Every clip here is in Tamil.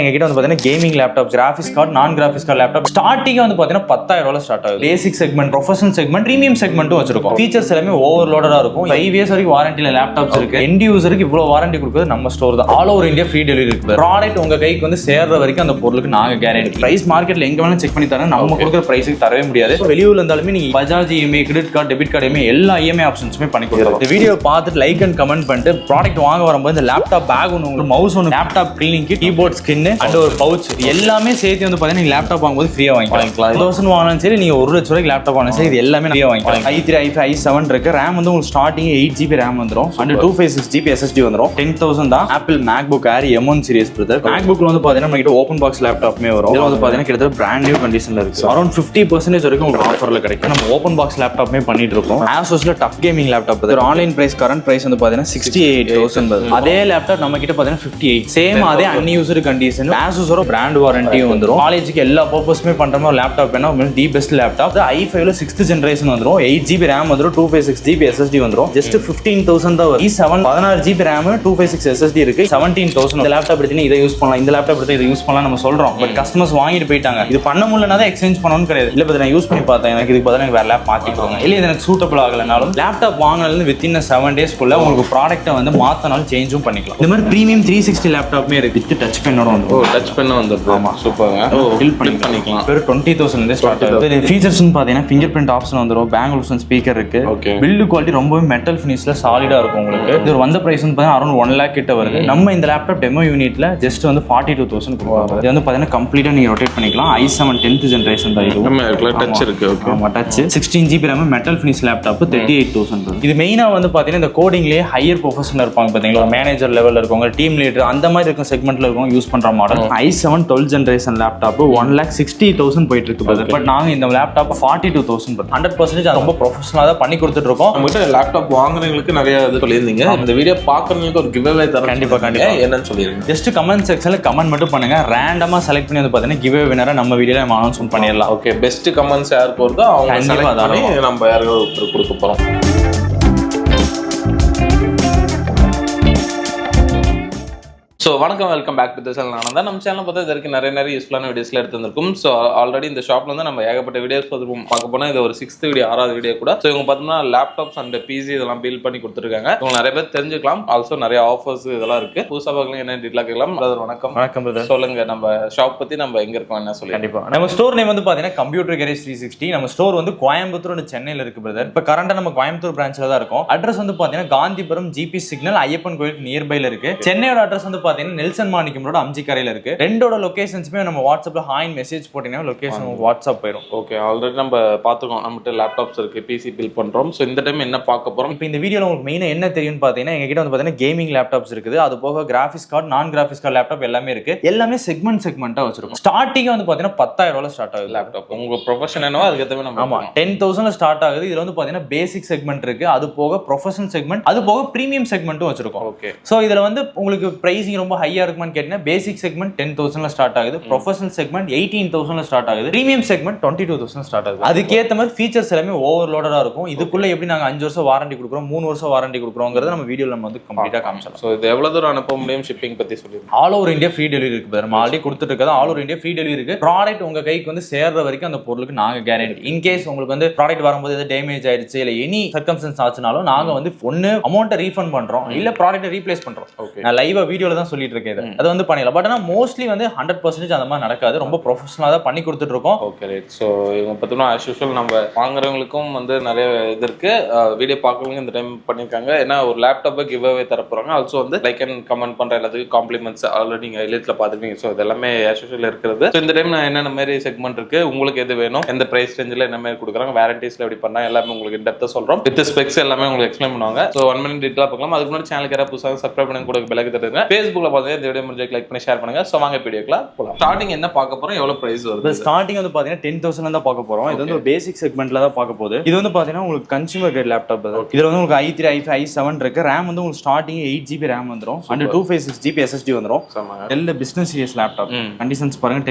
எங்ககிட்ட வந்து பாத்தீங்கன்னா கேமிங் லேப்டாப், கிராஃபிக்ஸ் கார்டு, நான் கிராஃபிக்ஸ் கார்டு லேப்டாப் ஸ்டார்டிங் வந்து பாத்தீங்கன்னா 10,000 ஸ்டார்ட் ஆகுது. பேசிக் செக்மெண்ட், ப்ரொஃபஷனல் செக்மெண்ட், பிரீமியம் செக்மெண்ட்டும் வச்சிருக்கோம். ஃபீச்சர்ஸ் எல்லாமே ஓவர்லோடடா இருக்கும். 5 இயர்ஸ் வரைக்கும் வாரண்டில லேப்டாப்ஸ் இருக்கு. எண்ட் யூசருக்கு இவ்வளவு வாரண்டி கொடுக்குறது நம்ம ஸ்டோர் தான். All over India free delivery இருக்கு. ப்ராடக்ட் உங்க கைக்கு வந்து சேர்ற வரைக்கும் அந்த பொருளுக்கு நாங்க கேரண்டி. பிரைஸ் மார்க்கெட்ல எங்க வேணாலும் செக் பண்ணி தரேன். நம்ம கொடுக்குற பிரைஸுக்கு தரவே முடியாது. வெளியூர்ல இருந்தாலுமே நீங்க Bajaj EMI, credit card, debit card EMI எல்லா இஎம்ஐ ஆப்ஷன்ஸுமே பண்ணி கொடுக்குறோம். இந்த வீடியோ பார்த்துட்டு லைக் அண்ட் கமெண்ட் பண்ணிட்டு ப்ராடக்ட் வாங்க வரும்போது இந்த லேப்டாப் பேக் ஒன்று, உங்களுக்கு மவுஸ் ஒன்று, laptop cleaning kit, keyboard skin and ஒரு பவுச் எல்லாமே சேர்த்து வந்து பாத்தீங்கன்னா நீங்க லேப்டாப் வாங்கும்போது ஃப்ரீயா வாங்கிக்கலாம். 1000 வாங்கினாலும் சரி, நீங்க 1 லட்சம் ரூபாய்க்கு லேப்டாப் வாங்கினாலும் சரி, இது எல்லாமே ஃப்ரீயா வாங்கிக்கலாம். i3, i5, i7 இருக்கு. ரேம் வந்து உங்களுக்கு ஸ்டார்டிங் 8GB ரேம் வந்துடும். அண்ட் 256GB SSD வந்துடும். 10,000 தான். Apple MacBook Air M1 series brother. மேக்புக்ல வந்து பாத்தீங்கன்னா நம்ம கிட்ட ஓப்பன் பாக்ஸ் லேப்டாப்மே வரும். இதுல வந்து பாத்தீங்கன்னா கிட்டத்தட்ட பிராண்ட் நியூ கண்டிஷன்ல இருக்கு. அரௌண்ட் 50% வரைக்கும் உங்களுக்கு ஆஃபர்ல கிடைக்கும். நம்ம ஓப்பன் பாக்ஸ் லேப்டாப்மே பண்ணிட்டு இருக்கோம். Asusல டஃப் கேமிங் லேப்டாப் ஒரு ஆன்லைன் பிரைஸ், கரண்ட் பிரைஸ் வந்து பாத்தீங்கன்னா 68,000. அதே லேப்டாப் நம்ம கிட்ட பாத்தீங்கன்னா 58. சேம் அதே அன்யூஸ்டு கண்டிஷன். Asusோட பிராண்ட் வாரண்டியும் வந்துடும். காலேஜுக்கு எல்லா பர்பஸ்மே பண்ற மாதிரி லேப்டாப் வேணா தி பெஸ்ட் லேப்டாப். i5ல 6th ஜெனரேஷன் வந்துடும். 8GB ரேம் வந்துடும். 256GB SSD வந்துடும். ஜஸ்ட் 15,000 தான் வரும். i7 16GB ரேம், 256 SSD இருக்கு. 17,000. இந்த லேப்டாப் எடுத்து இதை யூஸ் பண்ணலாம், இந்த லேப்டாப் எடுத்து இதை யூஸ் பண்ணலாம் நம்ம சொல்றோம். பட் கஸ்டமர்ஸ் வாங்கிட்டு போயிட்டாங்க. இது பண்ண முடியலனா தான் எக்ஸ்சேஞ்ச் பண்ணணும்னு கிடையாது. இல்ல நான் யூஸ் பண்ணி பார்த்தேன், எனக்கு இதுக்கு பதிலா வேற லேப் மாத்தி கொடுங்க, இல்ல இது எனக்கு சூட்டபிள் ஆகலனாலும் லேப்டாப் வாங்கினது வித்தின் 7 டேஸ்க்குள்ள உங்களுக்கு ப்ராடக்ட்டை வந்து மாத்தனாலும் சேஞ்சும் பண்ணிக்கலாம். இந்த மாதிரி பிரீமியம் 360 லேப்டாப்மே இருக்கு. வித் டச் பென்னோட வந்து டச் பென் வந்து ஆமா சூப்பர்ங்க. ஃபில் பண்ணிக்கலாம். வெறும் 20,000 ஸ்டார்ட் ஆகுது. ஃபீச்சர்ஸ்னு பாத்தீங்கன்னா ஃபிங்கர் பிரிண்ட் ஆப்ஷன் வந்துரும். பேங் ஆல்சன் ஸ்பீக்கர் இருக்கு. பில்ட் குவாலிட்டி ரொம்பவே மெட்டல் ஃபினிஷ்ல சாலிடா இருக்கும் உங்களுக்கு. இது வந்த பிரைஸ் வந்து பாத்தீங்கன்னா அரௌண்ட் 1 lakh கிட்ட வருது. நம்ம இந்த லேப்டாப் டெமோ யூனிட்ல ஜஸ்ட் வந்து 42,000 கொடுப்பாங்க. இது வந்து பாத்தீங்கன்னா கம்ப்ளீட்டா நீங்க ரொட்டேட் பண்ணிக்கலாம். i7 10th ஜெனரேஷன் தான் இது. நம்ம டச் இருக்கு. ஆமா touch. 16GB RAM metal finish laptop 38,000. இது மெயினா வந்து பாத்தீங்கன்னா இந்த கோடிங்லயே ஹையர் ப்ரொஃபஷனல் இருப்பாங்க பாத்தீங்களா, மேனேஜர் லெவல்ல இருக்கவங்க, டீம் லீடர் அந்த மாதிரி இருக்க செக்மெண்ட்ல இருக்கவங்க யூஸ் பண்ற model. i7 12th generation laptop 1,60,000 போயிட்டு இருக்கு. பட் நாங்க இந்த லேப்டாப் 42,000 100% ரொம்ப ப்ரொஃபஷனலா தான் பண்ணி கொடுத்துட்டு இருக்கோம். நம்மகிட்ட லேப்டாப் வாங்குறவங்களுக்கு நிறைய இது சொல்லியிருந்தீங்க. இந்த வீடியோ பாக்குறவங்களுக்கு ஒரு கிவ் அவே தரேன். கண்டிப்பா என்னன்னு சொல்லிருங்க. ஜஸ்ட் கமெண்ட் செக்ஷன்ல கமெண்ட் மட்டும் பண்ணுங்க. ரேண்டமா செலக்ட் பண்ணி வந்து பாத்தீங்கன்னா கிவ் அவே வினரை நம்ம வீடியோல நம்ம அனௌன்ஸ் பண்ணிடலாம். ஓகே, பெஸ்ட் கமெண்ட்ஸ் யார் போறதோ அவங்க செலக்ட் பண்ணி நம்ம யாருக்கு ஒருத்தர் கொடுக்க போறோம். ஸோ வணக்கம், welcome back to the channel. நான் தான் நம்ம சேனல் பார்த்தா இதற்கு நிறைய யூஸ்ஃபுல்லான வீடியோஸ்ல எடுத்துருக்கும். ஸோ ஆல்ரெடி இந்த ஷாப்ல வந்து நம்ம ஏகப்பட்ட வீடியோஸ் பார்க்க போனால் இது ஒரு 6th வீடியோ, 6வது வீடியோ கூட. ஸோ இவங்க பார்த்தோம்னா லேப்டாப்ஸ் அண்ட் பிசி இதெல்லாம் பில்ட் பண்ணி கொடுத்துருக்காங்க. இவங்க நிறைய பேர் தெரிஞ்சுக்கலாம். ஆல்சோ நிறைய ஆஃபர்ஸ் இதெல்லாம் இருக்கு. புதுசாக பார்க்கலாம் என்ன டீட்டெயிலாக கேட்கலாம். பிரதர் வணக்கம். வணக்கம் பிரதர். சொல்லுங்க நம்ம ஷாப் பத்தி, நம்ம எங்க இருக்கோம் என்ன சொல்லி. கண்டிப்பா நம்ம ஸ்டோர் நேம் வந்து பாத்தீங்கன்னா கம்ப்யூட்டர் கேரேஜ் 360. நம்ம ஸ்டோர் வந்து கோயம்புத்தூர் அண்ட் சென்னையில இருக்கு பிரதர். இப்போ கரண்டா நம்ம கோயம்புத்தூர் பிரான்ச்ல தான் இருக்கும். அட்ரஸ் வந்து பாத்தீங்கன்னா காந்திபுரம் ஜிபி சிக்னல் ஐயப்பன் கோயிலுக்கு நியர்பைல இருக்கு. சென்னையோட அட்ரஸ் வந்து பாத்தீங்கன்னா நெல்சன் மாணிக்கம் ரோட் அம்ஜிக்கரையில இருக்கு. ரெண்டோட லொகேஷன்ஸ்மே நம்ம வாட்ஸ்அப்ல ஹாய் மெசேஜ் போட்டீங்கன்னா லொகேஷன் வாட்ஸ்அப் போயிடும். ஓகே, ஆல்ரெடி நம்ம பாத்துக்கோம். நம்மகிட்ட லேப்டாப்ஸ் இருக்கு, பிசி பில்ட் பண்றோம். ஸோ இந்த டைம் என்ன பார்க்க போறோம்? இப்போ இந்த வீடியோல உங்களுக்கு மெயினா என்ன தெரியும்னு பாத்தீங்கன்னா எங்ககிட்ட வந்து பாத்தீங்கன்னா கேமிங் லேப்டாப்ஸ் இருக்குது. அது போக கிராஃபிக்ஸ் கார்டு, நான் கிராஃபிக்ஸ் கார்டு லேப்டாப் எல்லாமே இருக்கு. எல்லாமே செக்மெண்டா வச்சிருக்கோம். ஸ்டார்டிங் வந்து பாத்தீங்கன்னா 10,000 ஸ்டார்ட் ஆகுது லேப்டாப். உங்க ப்ரொஃபஷன் என்னவோ அதுக்கு ஏத்த மாதிரி ஆமா 10,000 ஸ்டார்ட் ஆகுது. இதுல வந்து பாத்தீங்கன்னா பேசிக் செக்மெண்ட் இருக்கு. அது போக ப்ரொஃபஷனல் செக்மெண்ட், அது போக பிரீமியம் செக்மெண்ட்டும் வச்சிருக்கோம். ஓகே, சோ இதுல வந்து உங்களுக்கு பிரைசிங் ரொம்ப ஹையா இருக்குமான்னு கேட்டீங்கன்னா பேசிக் செக்மெண்ட் 10,000 ஸ்டார்ட் ஆகுது. ப்ரொஃபஷனல் செக்மெண்ட் 18,000 ஸ்டார்ட் ஆகுது. பிரீமியம் செக்மெண்ட் 22,000 ஸ்டார்ட் ஆகுது. அதுக்கேற்ற மாதிரி ஃபீச்சர்ஸ் எல்லாமே ஓவர்லோடடா இருக்கும். இதுக்குள்ள எப்படி நாங்க 5 வருஷம் வாரண்டி கொடுக்குறோம், 3 வருஷம் வாரண்டி கொடுக்குறோங்கிறத நம்ம வீடியோல நம்ம வந்து கம்ப்ளீட்டா காமிச்சலாம். சோ இது எவ்வளவு தூரம் அனுப்ப முடியும், ஷிப்பிங் பத்தி சொல்லுங்க. All over India free delivery இருக்கு. நம்ம ஆல்ரெடி கொடுத்துட்டு இருக்கோம். All over India free delivery இருக்கு. ப்ராடக்ட் உங்க கைக்கு வந்து சேர்ற வரைக்கும் அந்த பொருளுக்கு நாங்க கேரண்டி. இன் கேஸ் உங்களுக்கு வந்து ப்ராடக்ட் வரும்போது ஏதாவது டேமேஜ் ஆயிடுச்சு இல்ல எனி சர்க்கம்ஸ்டன்ஸ் ஆச்சுனாலும் நாங்க வந்து ஒன்னு அமௌண்ட்டை ரீஃபண்ட் பண்றோம், இல்ல ப்ராடக்ட்டை ரீப்ளேஸ் பண்றோம். நான் லைவா வீடியோல தான் சொல்லிட்டு இருக்கேன். அது வந்து பண்ணிடலாம். பட் ஆனா மோஸ்ட்லி வந்து 100% அந்த மாதிரி நடக்காது. ரொம்ப ப்ரொஃபஷனலா தான் பண்ணி கொடுத்துட்டு இருக்கோம். Okay right. ஸோ இவங்க பார்த்தோம்னா ஆஸ் யூஷுவல் நம்ம வாங்குறவங்களுக்கும் வந்து நிறைய இது இருக்கு. வீடியோ பார்க்கறவங்க இந்த டைம் பண்ணியிருக்காங்க. ஏன்னா ஒரு லேப்டாப்பை கிவ் அவே தர போறாங்க. ஆல்சோ வந்து லைக் அண்ட் கமெண்ட் பண்ற எல்லாத்துக்கும் காம்ப்ளிமெண்ட்ஸ் ஆல்ரெடி நீங்க எலிட்ல பார்த்துருப்பீங்க. ஸோ இது எல்லாமே ஆஸ் யூஷுவல் இருக்கிறது. ஸோ இந்த டைம் நான் என்னென்ன மாதிரி செக்மெண்ட் இருக்கு, உங்களுக்கு எது வேணும், எந்த பிரைஸ் ரேஞ்சில் என்ன மாதிரி கொடுக்குறாங்க, வாரண்டிஸ்ல எப்படி பண்ணா எல்லாமே உங்களுக்கு இந்த டெப்தா சொல்றோம். வித் ஸ்பெக்ஸ் எல்லாமே உங்களுக்கு எக்ஸ்பிளைன் பண்ணுவாங்க. ஸோ 1 minute டீட்டெயிலாக பார்க்கலாம். அதுக்கு முன்னாடி சேனலுக்கு யாராவது புதுசாக சப்ஸ்கிரைப் பண்ணி கூட பெல் தட்டுங்க. ஃபேஸ்புக்ல பார்த்தீங்கன்னா இந்த வீடியோ முடிஞ்சு லைக் பண்ணி ஷேர் பண்ணுங்க. ஸோ வாங்க வீடியோக்குலாம் போலாம். ஸ்டார்டிங் என்ன பார்க்க போறோம், எவ்வளவு பிரைஸ் வருது? ஸ்டார்டிங் வந்து பாத்தீங்கன்னா 10,000 தான் பார்க்க போறோம். இது வந்து ஒரு பேசிக் செக்மெண்ட்ல தான் பார்க்க போகுது. இது வந்து பாத்தீங்கன்னா உங்களுக்கு கன்சூமர் கிரேட் லேப்டாப். இதுல வந்து உங்களுக்கு i3, i5, i7 இருக்கு. ரேம் வந்து உங்களுக்கு ஸ்டார்டிங் 8GB ரேம் வந்துரும். அண்ட் 256GB SSD வந்துரும். Dell business series laptop. Conditions பாருங்க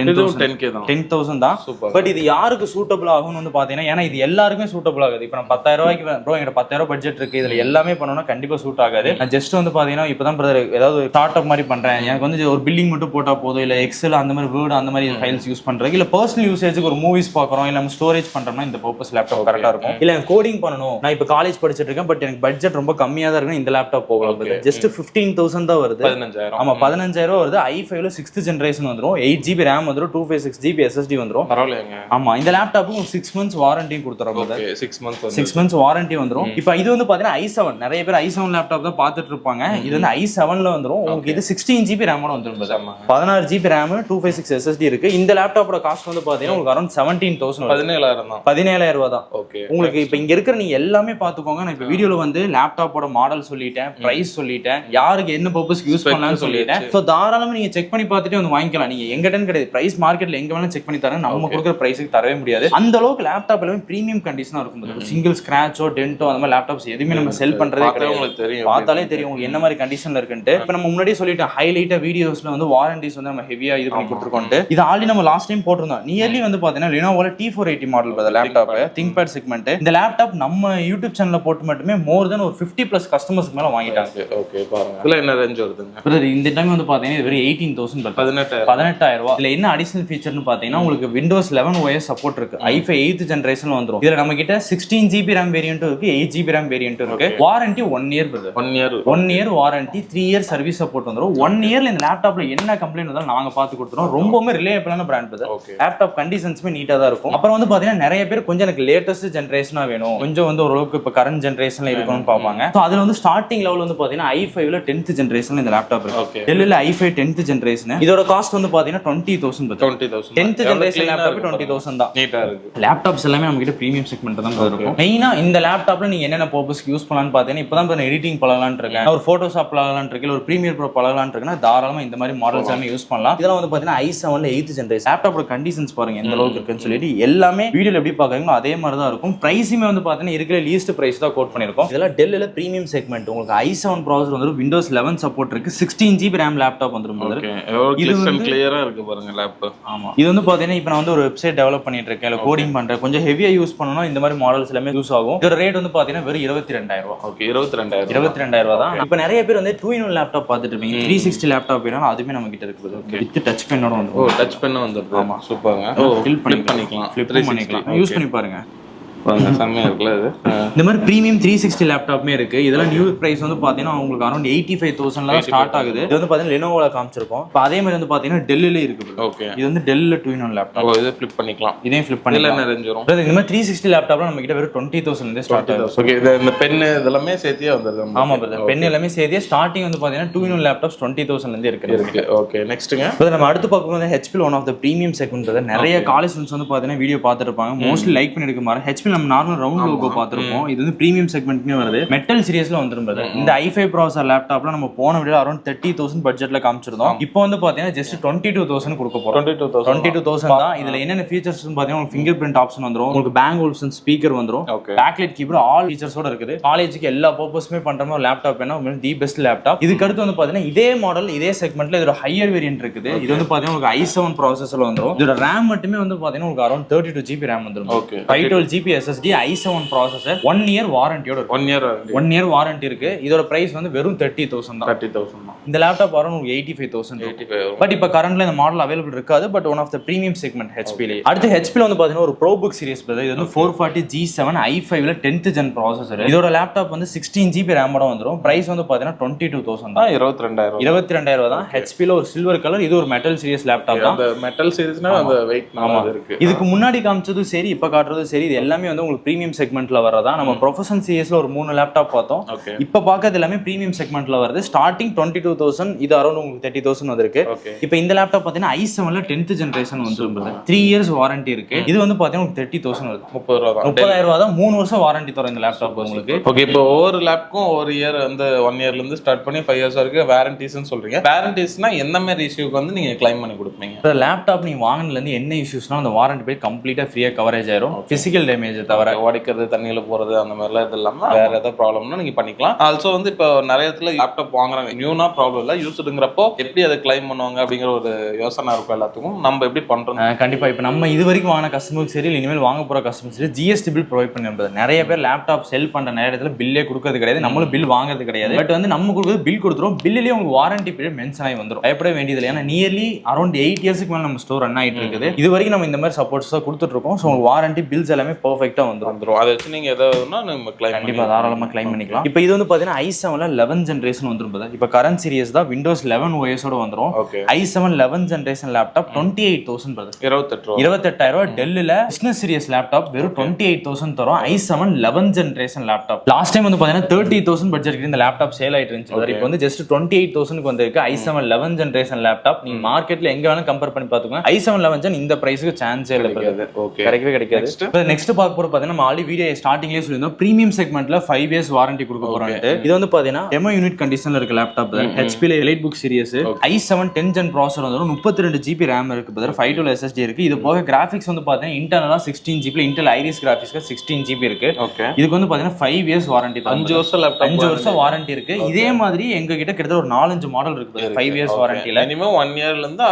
10,000 தான். பட் இது யாருக்கு சூட்டபிள் ஆகும்னு வந்து பாத்தீங்கன்னா, ஏன்னா இது எல்லாருக்குமே சூட்டபிள் ஆகுது. இப்போ நான் 10,000 ரூபாய்க்கு ப்ரோ என்கிட்ட 10,000 பட்ஜெட் இருக்கு, இதுல எல்லாமே பண்ணோம்னா கண்டிப்பா சூட் ஆகாது. நான் ஜஸ்ட் வந்து பாத்தீங்கன்னா இப்பதான் பிரதர் ஏதாவது ஸ்டார்ட் அப் மாதிரி மாதிரி பண்றேன், எனக்கு வந்து ஒரு பில்லிங் மட்டும் போட்டா போதும், இல்ல எக்ஸல் அந்த மாதிரி வேர்டு அந்த மாதிரி ஃபைல்ஸ் யூஸ் பண்றதுக்கு, இல்ல பர்சனல் யூசேஜுக்கு ஒரு மூவிஸ் பாக்குறோம், இல்ல நம்ம ஸ்டோரேஜ் பண்றோம்னா இந்த பர்பஸ் லேப்டாப் கரெக்டா இருக்கும். இல்ல எனக்கு கோடிங் பண்ணணும், நான் இப்ப காலேஜ் படிச்சிட்டு இருக்கேன், பட் எனக்கு பட்ஜெட் ரொம்ப கம்மியா தான் இருக்கு, இந்த லேப்டாப் போகலாம். ஜஸ்ட் 15,000 தான் வருது. 15,000. ஆமா 15,000 வருது. i5ல 6th ஜெனரேஷன் வந்துரும், 8GB RAM வந்துரும், 256GB SSD வந்துரும். பரவாயில்லைங்க. ஆமா இந்த லேப்டாப்புக்கு 6 months வாரண்டியும் கொடுத்துறோம். 6 months வாரண்டி வந்துரும். இப்போ இது வந்து பாத்தீங்கன்னா i7, நிறைய பேர் i7 லேப்டாப் தான் பார்த்துட்டு இருப்பாங்க. இது வந்து i7ல வந்துரும். உங்களுக்கு இது 16GB RAM ஓட வந்துரும். 16GB RAM 256 SSD இருக்கு. இந்த லேப்டாப்போட காஸ்ட் வந்து பாத்தீங்கன்னா உங்களுக்கு அரௌண்ட் 17,000 17,000 தான். 17,000 ரூபாய் தான். ஓகே. உங்களுக்கு இப்போ இங்க இருக்கிற நீங்க எல்லாமே பாத்துக்கோங்க. நான் இப்போ வீடியோல வந்து லேப்டாப்போட மாடல் சொல்லிட்டேன், பிரைஸ் சொல்லிட்டேன், யாருக்கு என்ன பர்பஸ்க்கு யூஸ் பண்ணலாம்னு சொல்லிட்டேன். சோ தாராளமா நீங்க செக் பண்ணி பார்த்துட்டு வந்து வாங்கிக்கலாம். நீங்க எங்கடன்னு கிடையாது, பிரைஸ் மார்க்கெட்ல எங்க வேணாலும் செக் பண்ணி தரேன். நம்ம கொடுக்குற பிரைஸுக்கு தரவே முடியாது. அந்த அளவுக்கு லேப்டாப் எல்லாமே பிரீமியம் கண்டிஷனா இருக்கும். சிங்கிள் ஸ்கிராச்சோ டென்ட்டோ அந்த மாதிரி லேப்டாப்ஸ் எதுவுமே நம்ம செல் பண்றதே கிடையாது. பார்த்தாலே தெரியும் உங்களுக்கு என்ன மாதிரி கண்டிஷன்ல இருக்குன்ட்டு. இப்போ நம்ம முன்னாடியே சொல்லிட்டோம், ஹைலைட்டா வீடியோஸ்ல வந்து வாரண்டிஸ் வந்து நம்ம ஹெவியா இது பண்ணி கொடுத்துருக்கோம். இது ஆல்ரெடி நம்ம லாஸ்ட் டைம் போட்டிருந்தோம். நியர்லி வந்து பாத்தீங்கன்னா Lenovoல T480 மாடல் லேப்டாப், திங்க்பேட் செக்மெண்ட். இந்த லேப்டாப் நம்ம யூடியூப் சேனல்ல போட்டு மட்டுமே மோர் தென் ஒரு 50+ கஸ்டமர்ஸ்க்கு மேல வாங்கிட்டாங்க. ஓகே பாருங்க. இதுல என்ன ரேஞ்ச் வருதுங்க? இந்த டைம் வந்து பாத்தீங்கன்னா வெறும் 18,000, 18,000 ரூபாய். இதுல என்ன அடிஷனல் ஃபீச்சர்னு பாத்தீங்கன்னா உங்களுக்கு Windows 11 OS சப்போர்ட் இருக்கு. i5 8th ஜெனரேஷன்ல வந்துரும். இதுல நம்ம கிட்ட 16GB RAM வேரியன்ட் இருக்கு, 8GB RAM வேரியன்ட் இருக்கு. Warranty 1 year brother. 1 year warranty, 3 year service support வந்துரும். 1 yearல இந்த லேப்டாப்ல என்ன கம்ப்ளைண்ட் வந்தாலும் நாங்க பாத்து கொடுத்துறோம். ரொம்பவே ரிலையபிளான பிராண்ட் brother. லேப்டாப் கண்டிஷன்ஸ்மே நீட்டா தான் இருக்கும். அப்புறம் வந்து பாத்தீங்கன்னா நிறைய பேர் கொஞ்சம் எனக்கு லேட்டஸ்ட் ஜெனரேஷனா வேணும், கொஞ்சம் வந்து ஓரளவுக்கு இப்ப கரண்ட் ஜெனரேஷன்ல இருக்கணும்னு பாப்பாங்க. சோ அதுல வந்து ஸ்டார்டிங் லெவல் வந்து பாத்தீங்கன்னா i5ல 10th ஜெனரேஷன்ல இந்த லேப்டாப் இருக்கு. Dellல i5 10th ஜெனரேஷன். இதோட காஸ்ட் வந்து பாத்தீங்கன்னா 20,000 brother. 10th ஜெனரேஷன் லேப்டாப் 20,000 தான். நீட்டா இருக்கு. லேப்டாப்ஸ் எல்லாமே நம்ம கிட்ட பிரீமியம் செக்மெண்ட் தான் இருக்கும். மெயினா இந்த லேப்டாப்ல நீங்க என்னென்ன பர்பஸ்க்கு யூஸ் பண்ணலாம்னு பாத்தீங்கன்னா, இப்பதான் நான் எடிட்டிங் பழகலாம்னு இருக்கேன், ஒரு போட்டோஷாப் பழகலாம்னு இருக்கேன், ஒரு பிரீமியர் ப்ரோ பழகலாம்னு இருக்கேன்னா தாராளமா இந்த மாதிரி மாடல்ஸ் எல்லாமே யூஸ் பண்ணலாம். இதெல்லாம் வந்து பாத்தீங்கன்னா i7ல 8th ஜெனரேஷன் லேப்டாப்போட கண்டிஷன்ஸ் பாருங்க எந்த அளவுக்கு இருக்குன்னு சொல்லிட்டு எல்லாமே வீடியோல எப்படி பாக்குறீங்களோ அதே மாதிரி தான் இருக்கும். பிரைஸுமே வந்து பாத்தீங்கன்னா இருக்கிற லீஸ்ட் பிரைஸ் தான் கோட் பண்ணிருக்கோம். இதெல்லாம் டெல்ல பிரீமியம் செக்மெண்ட். உங்களுக்கு i7 ப்ராசஸர் வந்து Windows 11 சப்போர்ட் இருக்கு, 16GB RAM லேப்டாப் வந்துரும். இது வந்து கிளியரா இருக்கு பாருங்க லேப்டாப். ஆமா இது வந்து பாத்தீங்கன்னா இப்போ நான் வந்து ஒரு வெப்சைட் டெவலப் பண்ணிட்டு இருக்கேன், இல்ல கோடிங் பண்றேன், கொஞ்சம் ஹெவியா யூஸ் பண்ணனும், இந்த மாதிரி மாடல்ஸ் எல்லாமே யூஸ் ஆகும். இதோட ரேட் வந்து பாத்தீங்கன்னா வெறும் 22,000 ரூபாய். ஓகே 22,000 ரூபாய் தான். இப்போ நிறைய பேர் வந்து 2-in-1 லேப்டாப் பார்த்துட்டு இருப்பீங்க, 360 லேப்டாப் வேணாலும் அதுமே நம்ம கிட்ட இருக்குது. வித் டச் பென்னோட வந்து. ஓ டச் பென் வந்துருது. ஆமா சூப்பர்ங்க. ஓ ஃபில் பண்ணிக்கலாம், ஃபிளிப் பண்ணிக்கலாம், யூஸ் பண்ணி பாருங்க. செம்மையா இருக்குல்ல இது. இந்த மாதிரி பிரீமியம் 360 லேப்டாப்மே இருக்கு. இதெல்லாம் நியூ பிரைஸ் வந்து பாத்தீங்கன்னா உங்களுக்கு அரௌண்ட் 85,000ல ஸ்டார்ட் ஆகுது. இது வந்து பாத்தீங்கன்னா Lenovoல காமிச்சிருக்கோம். இப்போ அதே மாதிரி வந்து பாத்தீங்கன்னா Dellல இருக்கு. ஓகே இது வந்து Dellல 2-in-1 லேப்டாப். ஓ இது ஃபிளிப் பண்ணிக்கலாம், இதையும் ஃபிளிப் பண்ணிக்கலாம். என்ன ரேஞ்ச் வரும்? இந்த மாதிரி 360 லேப்டாப்ல நம்ம கிட்ட வெறும் 20,000 ல ஸ்டார்ட் ஆகுது. ஓகே இந்த பென் இதெல்லாம் சேர்த்தியே வந்துருது. ஆமா பிரதர், பென் எல்லாமே சேர்த்தியே ஸ்டார்டிங் வந்து பாத்தீங்கன்னா 2-in-1 லேப்டாப்ஸ் 20,000 ல இருந்து இருக்கு. ஓகே நெக்ஸ்ட்ங்க பிரதர் நம்ம அடுத்து பார்க்கும்போது HP one of the premium segment brother. நிறைய காலேஜ் ஸ்டூடண்ட்ஸ் வந்து பாத்தீங்கன்னா வீடியோ பார்த்துட்டு இருப்பாங்க, மோஸ்ட்லி லைக் பண்ணி எடுக்க மாட்டாங்க. HP நம்ம நார்மல் ரவுண்ட் லோகோ பார்த்திருப்போம். இது வந்து பிரீமியம் செக்மெண்ட்லயே வருது, மெட்டல் சீரிஸ்ல வந்துரும் பிரதர். இந்த i5 ப்ராசஸர் லேப்டாப்ல நம்ம போன வீடியோ அரௌண்ட் 30,000 பட்ஜெட்ல காமிச்சிருந்தோம். இப்போ வந்து பாத்தீங்கன்னா ஜஸ்ட் 22,000 கொடுக்க போறோம். 22,000 தான். இதுல என்னென்ன ஃபீச்சர்ஸ் பாத்தீங்கன்னா உங்களுக்கு ஃபிங்கர் பிரிண்ட் ஆப்ஷன் வந்துரும், உங்களுக்கு பேங்க் ஓல்சன் ஸ்பீக்கர் வந்துரும், பேக்லைட் கீபோர்ட், ஆல் ஃபீச்சர்ஸோட இருக்குது. காலேஜுக்கு எல்லா பர்பஸ்மே பண்ற மாதிரி லேப்டாப் வேணா தி பெஸ்ட் லேப்டாப். இதுக்கு அடுத்து வந்து பாத்தீங்கன்னா இதே மாடல் இதே செக்மெண்ட்ல இதோட ஹையர் வேரியன்ட் இருக்குது. இது வந்து பாத்தீங்கன்னா உங்களுக்கு i7 ப்ராசஸர்ல வந்துரும். இதோட RAM மட்டுமே வந்து பாத்தீங்கன்னா உங்களுக்கு அரௌண்ட் 32GB RAM வந்துரும். 512GB SSD i7 processor. 1 year வாரண்டியோட இருக்கு. 1 year வாரண்டி இருக்கு. இதோட பிரைஸ் வந்து வெறும் 30,000 தான். 30,000 தான். இந்த லேப்டாப் வரும் உங்களுக்கு 85,000. பட் இப்ப கரண்ட்ல இந்த மாடல் அவைலபிள் இருக்காது. But one of the premium segment HP ல. அடுத்து HP ல வந்து பாத்தீங்கன்னா ஒரு ProBook சீரிஸ் பிரதர். இது வந்து 440G7 i5ல 10th ஜென் ப்ராசஸர். இதோட லேப்டாப் வந்து 16GB RAM ஓட வந்துரும். பிரைஸ் வந்து பாத்தீங்கன்னா 22,000 தான். 22,000 தான். HP ல ஒரு சில்வர் கலர், இது ஒரு மெட்டல் சீரிஸ் லேப்டாப் தான். அந்த மெட்டல் சீரிஸ்னா அந்த வெயிட் நல்லா இருக்கு. இதுக்கு முன்னாடி காமிச்சது சரி, இப்ப காட்டுறது சரி, இது எல்லாமே வந்து உங்களுக்கு பிரீமியம் செக்மெண்ட்ல வரதா. நம்ம ப்ரொஃபஷனல் சீரிஸ்ல ஒரு 3 லேப்டாப் பார்த்தோம். இப்ப பாக்கிறது எல்லாமே பிரீமியம் செக்மெண்ட்ல வருது. ஸ்டார்டிங் 22,000, இது அரௌண்ட் உங்களுக்கு 30,000 வந்திருக்கு. இப்போ இந்த லேப்டாப் பாத்தீங்கன்னா i7ல 10th ஜெனரேஷன் வந்துருக்குது. 3 years வாரண்டி இருக்கு. இது வந்து பாத்தீங்கன்னா உங்களுக்கு 30,000 வருது. 30,000 ரூபாய் தான். 3 வருஷம் வாரண்டி தரும் இந்த லேப்டாப் உங்களுக்கு. ஓகே இப்போ ஒவ்வொரு லேப்க்கும் ஒரு இயர் வந்து 1 yearல இருந்து ஸ்டார்ட் பண்ணி 5 years வரைக்கும் வாரண்டிஸ்னு சொல்றீங்க. வாரண்டிஸ்னா என்ன மாதிரி இஷ்யூக்கு வந்து நீங்க கிளைம் பண்ணி கொடுப்பீங்க? லேப்டாப் நீங்க வாங்கினதுல இருந்து என்ன இஷ்யூஸ்னா அந்த வாரண்டி போய் கம்ப்ளீட்டா ஃப்ரீயா கவரேஜ் ஆயிரும். பிசிக்கல் டேமேஜ் இது தவிர உடைக்கிறது தண்ணியில போறது அந்த மாதிரிலாம் இது இல்லாம வேற ஏதாவது ப்ராப்ளம்னா நீங்க பண்ணிக்கலாம். ஆல்சோ வந்து இப்போ நிறைய இடத்துல லேப்டாப் வாங்குறாங்க, நியூனா ப்ராப்ளம் இல்லை, யூஸ்டுங்கிறப்போ எப்படி அதை கிளைம் பண்ணுவாங்க அப்படிங்கிற ஒரு யோசனை இருக்கும் எல்லாத்துக்கும். நம்ம எப்படி பண்றோம்? கண்டிப்பா இப்போ நம்ம இது வரைக்கும் வாங்கின கஸ்டமருக்கு சரி, இனிமேல் வாங்க போற கஸ்டமர் சரி, ஜிஎஸ்டி பில் ப்ரொவைட் பண்ணிருப்பது. நிறைய பேர் லேப்டாப் செல் பண்ற நிறைய இடத்துல பில்லே கொடுக்கறது கிடையாது, நம்மளும் பில் வாங்குறது கிடையாது. பட் வந்து நம்ம கொடுக்குறது பில் கொடுத்துரும், பில்லிலேயே உங்களுக்கு வாரண்டி பீரியட் மென்ஷன் ஆகி வந்துடும். பயப்பட வேண்டியது இல்லை, ஏன்னா நியர்லி அரௌண்ட் 8 இயர்ஸ்க்கு மேலே நம்ம ஸ்டோர் ரன் ஆகிட்டு இருக்குது. இது வரைக்கும் நம்ம இந்த மாதிரி சப்போர்ட்ஸ் தான் கொடுத்துட்டு இருக்கோம். ஸோ உங்களுக்கு வாரண்டி பில்ஸ் எல்லாமே பெர்ஃபெக்ட்டா வந்துடும். அதை வச்சு நீங்க எதாவதுனா நம்ம கிளைம் கண்டிப்பா தாராளமா கிளைம் பண்ணிக்கலாம். இப்போ இது வந்து பாத்தீங்கன்னா i7 11th ஜெனரேஷன் வந்துரும். இப்போ கரண்ட் சீரிஸ் தான் விண்டோஸ் 11 OS ஓட வந்துரும். i7 11th generation laptop 28,000 brother, 28,000. டெல்லில் பிசினஸ் சீரிஸ் லேப்டாப் வெறும் 28,000 தரும். i7 11th generation laptop last time வந்து பாத்தீங்கன்னா 30,000 பட்ஜெட் இந்த லேப்டாப் சேல் ஆயிட்டு இருந்துச்சு. இப்போ வந்து ஜஸ்ட் 28,000 வந்திருக்கு i7 11th ஜெனரேஷன் லேப்டாப். நீங்க மார்க்கெட்ல எங்க வேணாலும் கம்பேர் பண்ணி பாத்துக்கோங்க, i7 11 ஜென் இந்த பிரைஸ்க்கு சான்ஸே இல்லை, கிடைக்கவே கிடைக்காது. நெக்ஸ்ட் பார்க்க போற பாத்தீங்கன்னா நம்ம ஆல்ரெடி வீடியோ ஸ்டார்டிங்லேயே சொல்லியிருந்தோம், பிரீமியம் செக்மெண்ட்ல 5 இயர்ஸ் வாரண்டி கொடுக்க போறோம். இது வந்து பாத்தீங்கன்னா டெமோ யூனிட் கண்டிஷன்ல இருக்க லேப்டாப் தான். ஹெச்பில Elite Book series i7 10th gen processor வந்துரும். 32 GB RAM இருக்கு பிரதர், 512 SSD இருக்கு. இது போக கிராஃபிக்ஸ் வந்து பாத்தீங்கன்னா இன்டர்னலா 16 GB இன்டெல் ஐரிஸ் கிராஃபிக்ஸ்க்கு 16 GB இருக்கு. இதுக்கு வந்து பாத்தீங்கன்னா 5 இயர்ஸ் வாரண்டி, 5 வருஷம் லேப்டாப், 5 வருஷம் வாரண்டி இருக்கு. இதே மாதிரி எங்க கிட்ட கிட்டத்தட்ட ஒரு 4-5 மாடல் இருக்கு 5 இயர்ஸ் வாரண்டில. மினிமம் 1 இயர்ல இருந்து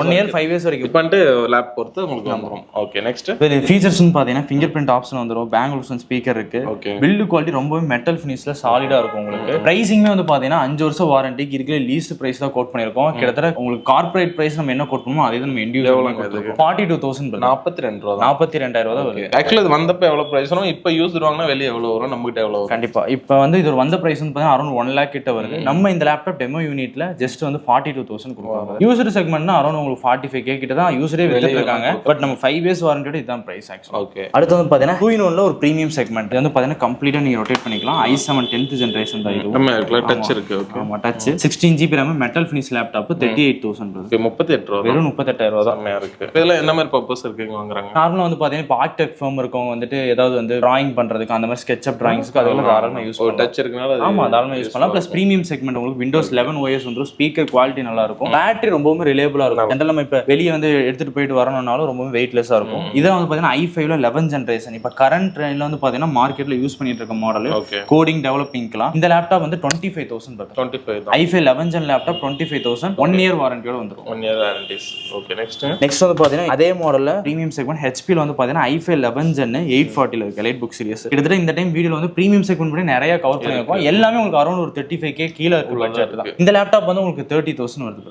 1 இயர் 5 இயர்ஸ் வரைக்கும் பண்ணிட்டு லேப் பொறுத்து உங்களுக்கு வந்துரும். ஓகே, நெக்ஸ்ட் ஃபீச்சர்ஸ் பாத்தீங்கன்னா ஃபிங்கர் பிரிண்ட் ஆப்ஷன் வந்துரும், பேங்கிள் ஸ்பீக்கர் இருக்கு. பில்ட் குவாலிட்டி ரொம்பவே மெட்டல் ஃபினிஷ்ல சாலிடா இருக்கும் உங்களுக்கு. பிரைசிங்மே வந்து பாத்தீங்கன்னா 5 வருஷம் வாரண்டிக்கு இருக்கிற லீஸ்ட் பிரைஸ் தான் கோட் பண்ணிருக்கோம். கிட்டத்தட்ட உங்களுக்கு கார்ப்பரேட் பிரைஸ் நம்ம என்ன கோட் பண்ணுமோ அதே தான் நம்ம இண்டிவிஜுவலா கொடுத்துருக்கோம். 42,000 42,000 தான் வருது. ஆக்சுவலி இது வந்தப்ப எவ்வளவு பிரைஸ் வரும், இப்போ யூஸ் வாங்கினா வெளிய எவ்வளவு வரும், நம்ம கிட்ட எவ்வளவு வரும்? கண்டிப்பா இப்போ வந்து இது வந்த பிரைஸ் வந்து பாத்தீங்கன்னா அரௌண்ட் 1 lakh கிட்ட வருது. நம்ம இந்த லேப்டாப் டெமோ யூனிட்ல ஜஸ்ட் வந்து 42,000 கொடுப்பாங்க. யூசர் செக்மெண்ட்னா அரௌண்ட் உங்களுக்கு 45K கிட்ட தான் யூசரே வித்துட்டு இருக்காங்க. பட் நம்ம 5 இயர்ஸ் வாரண்டியோட இதுதான் பிரைஸ் ஆக்சுவலி. ஓகே, அடுத்து வந்து பாத்தீங்கன்னா 2-in-1ல ஒரு பிரீமியம் செக்மெண்ட். இது வந்து பாத்தீங்கன்னா கம்ப்ளீட்டா நீங்க ரொட்டேட் பண்ணிக்கலாம். i7 10th ஜெனரேஷன் தான் இது. டச் இருக்கு. ஓகே, ஆமா touch, 16 GB RAM, metal finish laptop 38,000. Okay, 38,000 வெறும் 38,000 தான் இருக்கு. இதெல்லாம் என்ன மாதிரி பர்பஸ் இருக்குங்க வாங்குறாங்க? நார்மலா வந்து பாத்தீங்கன்னா இப்போ ஆர்கிடெக்ட் ஃபர்ம் இருக்கும், வந்துட்டு ஏதாவது வந்து டிராயிங் பண்றதுக்கு அந்த மாதிரி ஸ்கெட்ச்அப் டிராயிங்ஸ்க்கு அதெல்லாம் தாராளமா யூஸ் பண்ணலாம். டச் இருக்கனால ஆமா தாராளமா யூஸ் பண்ணலாம். பிளஸ் பிரீமியம் செக்மெண்ட் உங்களுக்கு விண்டோஸ் 11 OS வந்துரும். ஸ்பீக்கர் குவாலிட்டி நல்லா இருக்கும், பேட்டரி ரொம்பவும் ரிலேபிளா இருக்கும். ஜெனரலா நம்ம இப்ப வெளிய வந்து எடுத்துட்டு போயிட்டு வரணும்னாலும் ரொம்பவும் வெயிட்லெஸ்ஸா இருக்கும். இத வந்து பாத்தீங்கன்னா i5ல 11th ஜெனரேஷன் இப்ப கரண்ட் ட்ரெண்ட்ல வந்து பாத்தீங்கன்னா மார்க்கெட்ல யூஸ் பண்ணிட்டு இருக்க மாடல். கோடிங் டெவலப்பிங்லாம் இந்த லேப்டாப் வந்து 25,000 பட் 25 i5 11th ஜென் லேப்டாப் 25,000 1 இயர் வாரண்டியோட வந்துரும். 1 இயர் வாரண்டிஸ். ஓகே, நெக்ஸ்ட் வந்து பாத்தீங்கன்னா அதே மாடல்ல பிரீமியம் செக்மெண்ட் ஹெச்பில வந்து பாத்தீங்கன்னா i5 11th ஜென் 840ல இருக்கு எலைட் புக் சீரிஸ். கிட்டத்தட்ட இந்த டைம் வீடியோல வந்து பிரீமியம் செக்மெண்ட் பத்தி நிறைய கவர் பண்ணிருக்கோம். எல்லாமே உங்களுக்கு அரௌண்ட் ஒரு 35K கீழ இருக்கு பட்ஜெட் தான். இந்த லேப்டாப் வந்து உங்களுக்கு 30,000 வருது.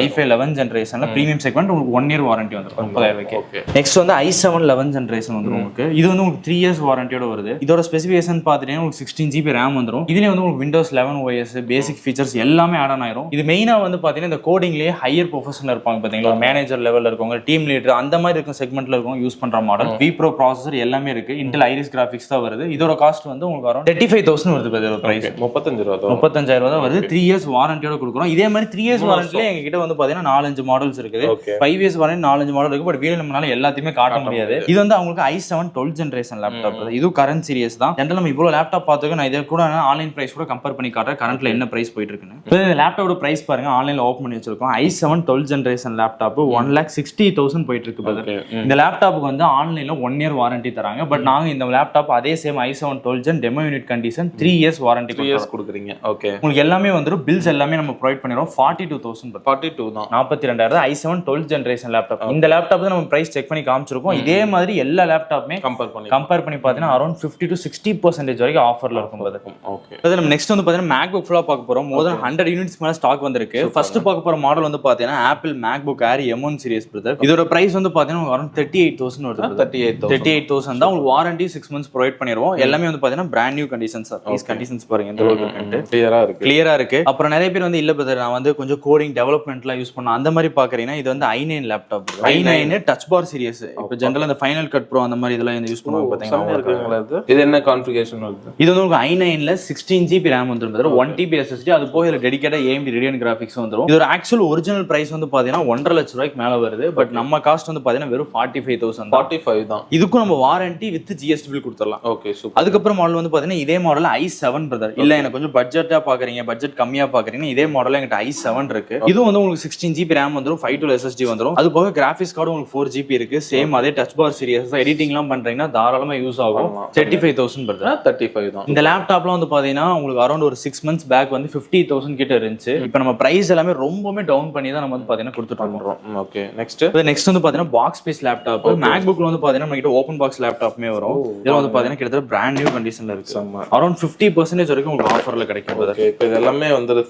i5 11th ஜெனரேஷன்ல பிரீமியம் செக்மெண்ட் உங்களுக்கு 1 இயர் வாரண்டி வந்துரும் 30,000. நெக்ஸ்ட் வந்து i7 11th ஜெனரேஷன் வந்துரும் உங்களுக்கு. இது வந்து உங்களுக்கு 3 இயர்ஸ் வாரண்டியோட வருது. இதோட ஸ்பெசிஃபிகேஷன் பாத்தீங்கன்னா உங்களுக்கு 16 GB RAM வந்துரும். இதுலயே வந்து உங்களுக்கு விண்டோஸ் 11 OS பேசிக் ஃபீச்சர்ஸ் எல்லாமே ஆட் ஆன் ஆயிரும். இது மெயினா வந்து பாத்தீங்கன்னா இந்த கோடிங்லயே ஹையர் ப்ரொஃபஷனல் இருப்பாங்க பாத்தீங்களா, மேனேஜர் லெவல்ல இருக்கவங்க, டீம் லீடர் அந்த மாதிரி இருக்க செக்மெண்ட்ல இருக்கவங்க யூஸ் பண்ற மாடல். Vpro ப்ராசஸர் எல்லாமே இருக்கு, இன்டெல் ஐரிஸ் கிராஃபிக்ஸ் தான் வருது. இதோட காஸ்ட் வந்து உங்களுக்கு அரௌண்ட் 35,000 வருது. இதோட பிரைஸ் 35,000 தான் வருது. 3 இயர்ஸ் வாரண்டியோட கொடுக்குறோம். இதே மாதிரி 3 இயர்ஸ் வாரண்டில எங்க கிட்ட வந்து பாத்தீங்கன்னா 4-5 மாடல்ஸ் இருக்குது. 5 இயர்ஸ் வாரண்டி 4-5 மாடல் இருக்கு. பட் வீடியோ நம்மளால எல்லாத்தையுமே காட்ட முடியாது. இது வந்து அவங்களுக்கு i7 12th ஜெனரேஷன் லேப்டாப். இது கரண்ட் சீரிஸ் தான். ஜெனரலா நம்ம இவ்வளவு லேப்டாப் பார்த்துக்க நான் இதை கூட ஆன்லைன் பிரைஸ் கூட கம்பேர் பண்ணி காட்டுறேன் கரண்ட்ல என்ன பிரைஸ் போயிட்டு இருக்குன்னு. இந்த லேப்டாப்போட பிரைஸ் பாருங்க, ஆன்லைன்ல ஓபன் பண்ணி வச்சிருக்கோம். i7 12th ஜெனரேஷன் லேப்டாப் 1,60,000 போயிட்டு இருக்கு பிரதர். இந்த லேப்டாப்புக்கு வந்து ஆன்லைன்ல 1 இயர் வாரண்டி தராங்க. பட் நாங்க இந்த லேப்டாப் அதே same i7 12th gen demo unit condition 3 years warranty கொடுக்குறீங்க. ஓகே, உங்களுக்கு எல்லாமே வந்துரும். பில்ஸ் எல்லாமே நம்ம ப்ரொவைட் பண்ணிரோம். 42,000 42 தான் 42,000 i7 12th ஜெனரேஷன் லேப்டாப். இந்த லேப்டாப் தான் நம்ம பிரைஸ் செக் பண்ணி காமிச்சிருக்கோம். இதே மாதிரி எல்லா லேப்டாப்புமே கம்பேர் பண்ணி பாத்தீங்கன்னா அரௌண்ட் 50 to 60% வரைக்கும் ஆஃபர்ல இருக்கும் பிரதர். ஓகே, அது நம்ம நெக்ஸ்ட் வந்து பாத்தீங்கன்னா MacBook ஃபுல்லா பார்க்க போறோம். மோர் தென் 100 யூனிட்ஸ் மேல ஸ்டாக் வந்திருக்கு. ஃபர்ஸ்ட் பார்க்க போற மாடல் வந்து பாத்தீங்கன்னா Apple MacBook Air M1 series brother. இதோட பிரைஸ் வந்து பாத்தீங்கன்னா அரௌண்ட் 38,000 வருது. 38,000 தான். உங்களுக்கு வாரண்டி 6 months ப்ரொவைட் பண்ணிடுவோம். எல்லாமே வந்து பாத்தீங்கன்னா brand new conditions. Please conditions பாருங்க இந்த அளவுக்கு கிளியரா இருக்கு. அப்புறம் நிறைய பேர் வந்து இல்ல பிரதர் நான் வந்து கொஞ்சம் கோடிங் டெவலப்மெண்ட்லாம் யூஸ் பண்ண அந்த மாதிரி பாக்குறீங்கன்னா இது வந்து i9 லேப்டாப். i9 டச் பார் சீரிஸ். இப்போ ஜெனரலா இந்த ஃபைனல் கட் ப்ரோ அந்த மாதிரி இதெல்லாம் யூஸ் பண்ணுவாங்க பாத்தீங்கன்னா. இது என்ன கான்ஃபிகரேஷன் வருது? இது வந்து உங்களுக்கு i9ல 16 GB RAM வந்துரும் பிரதர். 1 TB SSD. அது போக இதுல டெடிகேட்டா AMD Radeon கிராபிக்ஸ் வந்துரும். இதோட ஆக்சுவல் ஒரிஜினல் பிரைஸ் வந்து பாத்தீங்கன்னா 1.5 லட்சம் ரூபாய்க்கு மேல வருது. பட் நம்ம காஸ்ட் வந்து பாத்தீங்கன்னா வெறும் 45,000 45 தான். இதுக்கும் நம்ம வாரண்டி வித் GST பில் கொடுத்துடலாம். Okay, super. அதுக்கப்புறம் மாடல் வந்து பாத்தீங்கன்னா இதே மாடல் i7 பிரதர். இல்ல எனக்கு கொஞ்சம் பட்ஜெட்டா பாக்குறீங்க, பட்ஜெட் கம்மியா பாக்குறீங்க, இதே மாடல் எங்கிட்ட i7 இருக்கு. இது வந்து உங்களுக்கு 16 GB RAM வந்துரும், 512 SSD வந்துரும். அது போக கிராபிக்ஸ் கார்டு உங்களுக்கு 4 GB இருக்கு. சேம் அதே டச் பார் சீரிஸ் தான். எடிட்டிங்லாம் பண்றீங்கன்னா பாத்தீங்கன்னா தாராளமா யூஸ் ஆகும். 35,000 வருது. 35 தான். இந்த லேப்டாப்லாம் வந்து பாத்தீங்கன்னா உங்களுக்கு அரௌண்ட் ஒரு 6 months பேக் வந்து 50,000 கிட்ட இருந்துச்சு. இப்போ நம்ம பிரைஸ் எல்லாமே ரொம்பவே டவுன் பண்ணி தான் நம்ம வந்து பாத்தீங்கன்னா கொடுத்துட்டு இருக்கோம். ஓகே நெக்ஸ்ட் வந்து பாத்தீங்கன்னா பாக்ஸ் பீஸ் லேப்டாப். மேக்புக்ல வந்து பாத்தீங்கன்னா நம்ம கிட்ட ஓபன் பாக்ஸ் லேப்டாப்மே வரும். இதுல வந்து பாத்தீங்கன்னா கிட்டத்தட்ட பிராண்ட் நியூ கண்டிஷன்ல இருக்கு. அரௌண்ட் 50% வரைக்கும் உங்களுக்கு ஆஃபர்ல கிடைக்கும். இப்போ இது எல்லாமே வந்து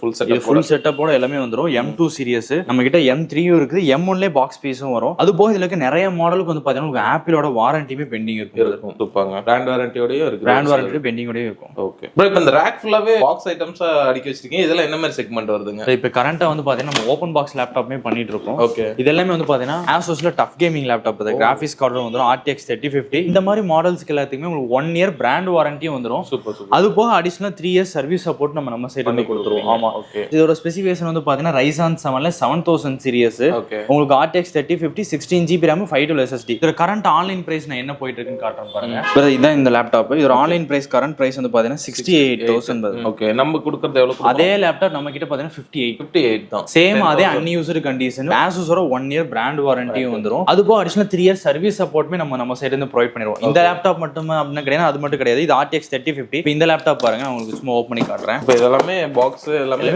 ஃபுல் செட்டப்போட எல்லாமே வந்துரும். M2 சீரிஸ் நம்ம கிட்ட M3 இருக்கு, M1ல பாக்ஸ் பீஸும் வரும். அது போக இதுல நிறைய மாடலுக்கு வந்து பாத்தீங்கன்னா உங்களுக்கு ஆப்பிளோட வாரண்டியுமே பெண்டிங் இருக்கும். சூப்பர்ங்க. பிராண்ட் வாரண்டியோடயே இருக்கு. பிராண்ட் வாரண்டி பெண்டிங்கோடயே இருக்கும். ஓகே ப்ரோ, இப்போ இந்த ரேக் ஃபுல்லாவே பாக்ஸ் ஐட்டம்ஸ் அடுக்கி வச்சிருக்கீங்க. இதெல்லாம் என்ன மாதிரி செக்மெண்ட் வருதுங்க? இப்போ கரண்டா வந்து பாத்தீங்கன்னா நம்ம ஓபன் பாக்ஸ் லேப்டாப்மே பண்ணிட்டு இருக்கோம். ஓகே, இது எல்லாமே வந்து பாத்தீங்கன்னா Asusல TUF gaming laptop. Graphics card வந்துரும். RTX 3050 இந்த மாதிரி மாடல்ஸ்க்கு எல்லாத்துக்குமே உங்களுக்கு 1 year பிராண்ட் வாரண்டியும் வந்துரும். சூப்பர். அது போக அடிஷனல் 3 years சர்வீஸ் சப்போர்ட் நம்ம சைடுல இருந்து கொடுத்துருவோம். ஆமா, ஓகே. இதோட ஸ்பெசிஃபிகேஷன் வந்து பாத்தீங்கன்னா Ryzen 7ல 7000 சீரிஸ். ஓகே, உங்களுக்கு RTX 3050 16GB RAM 512 SSD. இதோட கரண்ட் ஆன்லைன் பிரைஸ் நான் என்ன போயிட்டு இருக்குன்னு காட்டுறேன் பாருங்க. இதான் இந்த லேப்டாப். இதோட ஆன்லைன் பிரைஸ் கரண்ட் பிரைஸ் வந்து பாத்தீங்கன்னா 68,000. ஓகே, நம்ம கொடுக்கிறது எவ்வளவு? அதே லேப்டாப் நம்ம கிட்ட பாத்தீங்கன்னா 58 தான். சேம் அதே அன்யூஸ்டு கண்டிஷன். Asusோட 1 year பிராண்ட் வாரண்டியும் வந்துரும். அது போக அடிஷனல் 3 years சர்வீஸ் சப்போர்ட்மே நம்ம சைடுல இருந்து ப்ரொவைட் பண்ணிடுவோம். இந்த லேப்டாப் மட்டும் அப்படின்னா கிடையாது, அது மட்டும் கிடையாது. இது RTX 3050. இப்போ இந்த லேப்டாப் பாருங்க, நான் உங்களுக்கு சும்மா ஓபன் பண்ணி காட்டுறேன். இப்போ இதெல்லாமே பாக்ஸ் எல்லாமே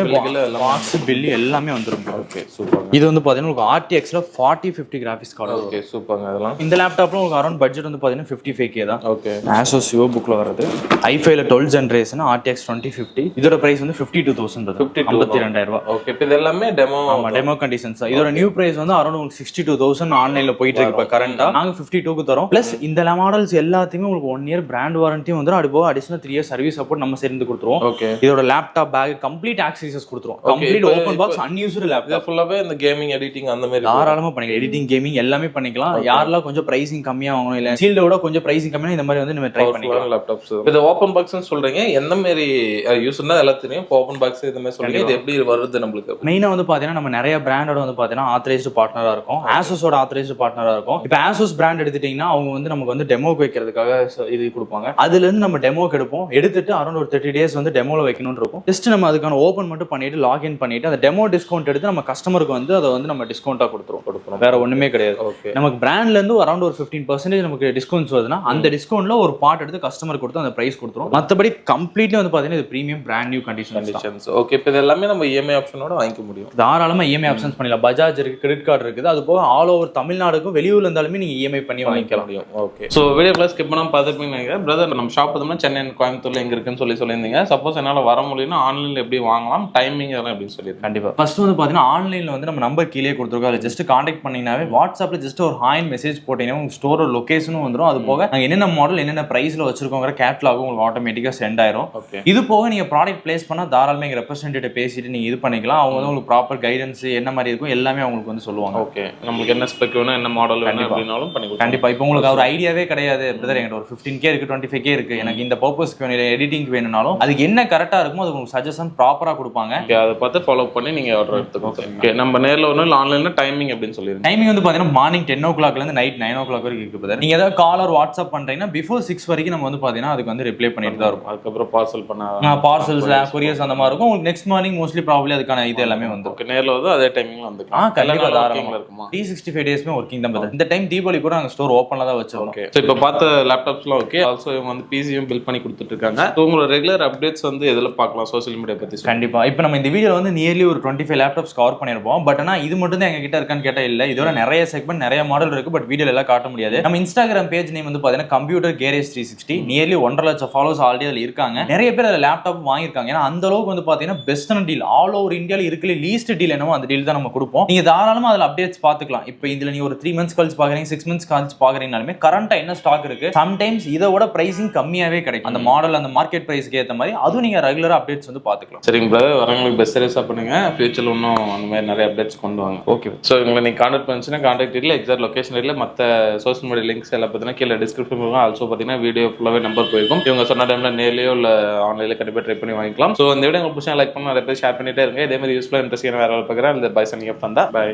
பாக்ஸ் பில் எல்லாமே வந்துரும். Okay, super. இது வந்து பாத்தீங்கன்னா உங்களுக்கு RTXல 4050 கிராபிக்ஸ் கார்டு. ஓகே, சூப்பர்ங்க. அதெல்லாம் இந்த லேப்டாப்ல உங்களுக்கு அரௌண்ட் பட்ஜெட் வந்து பாத்தீங்கன்னா 55K தான். ஓகே, Asus EvoBookல வருது. i5ல 12th ஜெனரேஷன் RTX 2050. இதோட பிரைஸ் வந்து 52,000 ரூபாய். 52,000 ரூபாய். ஓகே, இப்போ இது எல்லாமே டெமோ. ஆமா, டெமோ கண்டிஷன்ஸ். இதோட நியூ பிரைஸ் வந்து அரௌண்ட் உங்களுக்கு 62,000 ஆன்லைன்ல போயிட்டு இருக்கு இப்ப கரண்டா. நாங்க 52க்கு தரோம். பிளஸ் இந்த மாடல்ஸ் எல்லாத்தையுமே உங்களுக்கு 1 year பிராண்ட் வாரண்டியும் வந்துரும். அது போக அடிஷனல் 3 years சர்வீஸ் சப்போர்ட் நம்ம சேர்ந்து கொடுத்துருவோம். ஓகே, இதோட லேப்டாப் பேக் கம்ப்ளீட் ஆக்சஸஸ் கொடுத்துருவோம். Complete open box unused laptop. ஃபுல்லாவே இந்த கேமிங் எடிட்டிங் அந்த மாதிரி தாராளமா பண்ணிக்கலாம். எடிட்டிங் கேமிங் எல்லாமே பண்ணிக்கலாம். யாரெல்லாம் கொஞ்சம் பிரைசிங் கம்மியா வாங்கணும், இல்ல ஷீல்டோட கொஞ்சம் பிரைசிங் கம்மியா இந்த மாதிரி வந்து நம்ம ட்ரை பண்ணிக்கலாம் லேப்டாப்ஸ். இது ஓபன் பாக்ஸ்னு சொல்றீங்க, எந்த மாதிரி யூஸ்னா எல்லாத்தையும் ஓபன் பாக்ஸ் இந்த மாதிரி சொல்றீங்க. இது எப்படி வருது நம்மளுக்கு? மெயினா வந்து பாத்தீங்கன்னா நம்ம நிறைய பிராண்டோட வந்து பாத்தீங்கன்னா ஆத்தரைஸ்டு பார்ட்னரா இருக்கும். Asusோட ஆத்தரைஸ்டு பார்ட்னரா இருக்கும். இப்போ Asus பிராண்ட் எடுத்துட்டீங்கன்னா அவங்க வந்து நமக்கு வந்து டெமோக்கு வைக்கிறதுக்காக இது கொடுப்பாங்க. அதுல இருந்து நம்ம டெமோக்கு எடுத்துட்டு அரௌண்ட் ஒரு 30 days வந்து டெமோல வைக்கணும்னு இருக்கும். ஜஸ்ட் நம்ம அதுக்கான ஓபன் மட்டும் பண்ணிட்டு லாகின் பண்ணிட்டு அந்த டெமோ டிஸ்கவுண்ட் எடுத்து நம்ம கஸ்டமருக்கு வந்து அதை வந்து நம்ம டிஸ்கவுண்டா கொடுத்துருவோம். வேற ஒண்ணுமே கிடையாது. நமக்கு பிராண்ட்ல இருந்து அரௌண்ட் ஒரு 15% நமக்கு டிஸ்கவுண்ட்ஸ் வருதுன்னா அந்த டிஸ்கவுண்ட்ல ஒரு பார்ட் எடுத்து கஸ்டமர் கொடுத்து அந்த பிரைஸ் கொடுத்துரும். மத்தபடி கம்ப்ளீட்லி வந்து பாத்தீங்கன்னா இது premium brand new conditions. Okay, இப்போ இது எல்லாமே நம்ம EMI ஆப்ஷனோட வாங்கிக்க முடியும். தாராளமா EMI ஆப்ஷன்ஸ் பண்ணிடலாம். பஜாஜ் இருக்கு, கிரெடிட் கார்டு இருக்குது. அது போக ஆல் ஓவர் தமிழ்நாடுக்கும் வெளியூர்ல இருந்தாலுமே நீங்க EMI பண்ணி வாங்கிக்க முடியும். Okay, so video class skip பண்ணாம பார்த்துப்பீங்கன்னு நினைக்கிறேன். பிரதர், நம்ம ஷாப் பார்த்தோம்னா சென்னை கோயம்புத்தூர்ல எங்க இருக்குன்னு சொல்லியிருந்தீங்க. சப்போஸ் என்னால வர முடியும்னா ஆன்லைன்ல எப்படி வாங்கலாம், டைமிங் அதெல்லாம் எப்படி சொல்லி? கண்டிப்பா. ஃபர்ஸ்ட் வந்து பாத்தீங்கன்னா ஆன்லைன்ல வந்து நம்ம நம்பர் கீழே கொடுத்துருக்கோம். அதை ஜஸ்ட் கான்டாக்ட் பண்ணீங்கன்னாவே வாட்ஸ்அப்ல ஜஸ்ட் ஒரு ஹாய் மெசேஜ் போட்டீங்கன்னா உங்க ஸ்டோரோட லொகேஷனும் வந்துடும். அது போக நாங்க என்னென்ன மாடல் என்னென்ன பிரைஸ்ல வச்சிருக்கோங்கிற கேட்லாகும் உங்களுக்கு ஆட்டோமேட்டிக்கா சென்ட் ஆயிரும். இது போக நீங்க ப்ராடக்ட் பிளேஸ் பண்ணா தாராளமா எங்க ரெப்ரசன்டேட்டிவ் பேசிட்டு நீங்க இது பண்ணிக்கலாம். அவங்க வந்து உங்களுக்கு ப்ராப்பர் கைடன்ஸ் என்ன மாதிரி இருக்கும் எல்லாமே அவங்களுக்கு வந்து சொல்லுவாங்க. ஓகே, நமக்கு என்ன ஸ்பெக் வேணும், என்ன மாடல் வேணும் அப்படினாலும் பண்ணி கொடுப்போம். கண்டிப்பா. இப்போ உங்களுக்கு ஒரு ஐடியாவே கிடையாது, பிரதர் என்கிட்ட ஒரு 15K இருக்கு, 25K இருக்கு, எனக்கு இந்த பர்பஸ்க்கு வேணும், எடிட்டிங் வேணும்னாலும் அதுக்கு என்ன கரெக்டா இருக்குமோ அது உங்களுக்கு சஜஷன் ப்ராப்பரா கொடுப்பாங்க. அதை பார்த்து ஃபாலோ பண்ணி நீங்க ஆர்டர் எடுத்துக்கோங்க. ஓகே, நம்ம நேர்ல ஒன்றும் இல்லை ஆன்லைன்ல டைமிங் அப்படின்னு சொல்லிருக்கோம். டைமிங் வந்து பாத்தீங்கன்னா மார்னிங் 10 o'clockல இருந்து நைட் 9 o'clock வரைக்கும் இருக்கு பிரதர். நீங்க ஏதாவது கால் ஆர் வாட்ஸ்அப் பண்றீங்கன்னா பிஃபோர் 6 வரைக்கும் நம்ம வந்து பாத்தீங்கன்னா அதுக்கு வந்து ரிப்ளை பண்ணிட்டு தான் இருக்கும். அதுக்கப்புறம் பார்சல்ஸ் கொரியர்ஸ் அந்த மாதிரி இருக்கும். உங்களுக்கு நெக்ஸ்ட் மார்னிங் மோஸ்ட்லி ப்ராபபிலி அதுக்கான இது எல்லாமே வந்து ஓகே, நேர்ல வந்து அதே டைமிங்ல வந்து கண்டிப்பா தாராளமா இருக்குமா. 365 டேஸ்மே ஒர்க்கிங் தான் பிரதர். இந்த டைம் தீபாவளி கூட நாங்க ஸ்டோர் ஓப்பன்ல தான் வச்சிருக்கோம். ஓகே, சோ இப்போ பார்த்த லேப்டாப்ஸ்லாம் ஓகே. ஆல்சோ இவங்க வந்து பிசியும் பில்ட் பண்ணி கொடுத்துட்டு இருக்காங்க. சோ உங்களோட ரெகுலர் அப்டேட்ஸ் வந்து எதுல பார்க்கலாம் சோஷியல் மீடியா பத்தி? கண்டிப்பா. இப்போ நம்ம இந்த வீடியோல வந்து நியர்லி ஒரு 25 லேப்டாப்ஸ் கவர் பண்ணிருப்போம். பட் ஆனா இது மட்டும் தான் எங்க கிட்ட இருக்கான்னு கேட்டா இல்ல. இதோட நிறைய செக்மெண்ட் நிறைய மாடல் இருக்கு. பட் வீடியோல எல்லாம் காட்ட முடியாது. நம்ம இன்ஸ்டாகிராம் பேஜ் நேம் வந்து பாத்தீங்கன்னா கம்ப்யூட்டர் கேரேஜ் 360. நியர்லி 1.5 லட்சம் ஃபாலோவர்ஸ் ஆல்ரெடி அதுல இருக்காங்க. நிறைய பேர் அதுல லேப்டாப் வாங்கியிருக்காங்க. ஏன்னா அந்த அளவுக்கு வந்து பாத்தீங்கன்னா பெஸ்டான டீல் ஆல் ஓவர் இந்தியால இருக்கல லீஸ்ட் டீல் என்னவோ அந்த டீல் தான் நம்ம கொடுப்போம். நீங்க தாராளமா அதுல அப்டேட்ஸ் பாத்துக்கலாம். இப்போ இதுல நீ ஒரு 3 months கழிச்சு பாக்குறீங்க, 6 months கழிச்சு பாக்குறீங்கனாலுமே கரண்டா என்ன ஸ்டாக் இருக்கு, சம்டைம்ஸ் இதோட பிரைசிங் கம்மியாவே கிடைக்கும். அந்த மாடல் அந்த மார்க்கெட் பிரைஸ்க்கு ஏத்த மாதிரி அதுவும் நீங்க ரெகுலரா அப்டேட்ஸ் வந்து பாத்துக்கலாம். சரிங்க பிரதர், வரவங்களுக்கு பெஸ்ட் சர்வீஸா பண்ணுங்க. ஃபியூச்சர்ல இன்னும் அந்த மாதிரி நிறைய அப்டேட்ஸ் கொண்டு வாங்க. ஓகே, சோ உங்களை நீங்க கான்டாக்ட் பண்ணுச்சுன்னா contact detail, exact location detail, மத்த சோஷியல் மீடியா லிங்க்ஸ் எல்லாம் பார்த்தீங்கன்னா கீழே டிஸ்கிரிப்ஷன் இருக்கும். ஆல்சோ பார்த்தீங்கன்னா வீடியோ ஃபுல்லாவே நம்பர் போயிருக்கும். இவங்க சொன்ன டைம்ல நேர்லயோ இல்ல ஆன்லைன்ல கண்டிப்பா ட்ரை பண்ணி வாங்கிக்கலாம். சோ இந்த வீடியோ உங்களுக்கு பிடிச்சா லைக் பண்ணி நிறைய பேர் ஷேர் பண்ணிட்டே இருங்க. இதே மாதிரி யூஸ்ஃபுல்லா இன்ட்ரெஸ்டிங்கான வேற பார்க்குறேன். இந்த பை சனிங் ஆஃப். பை.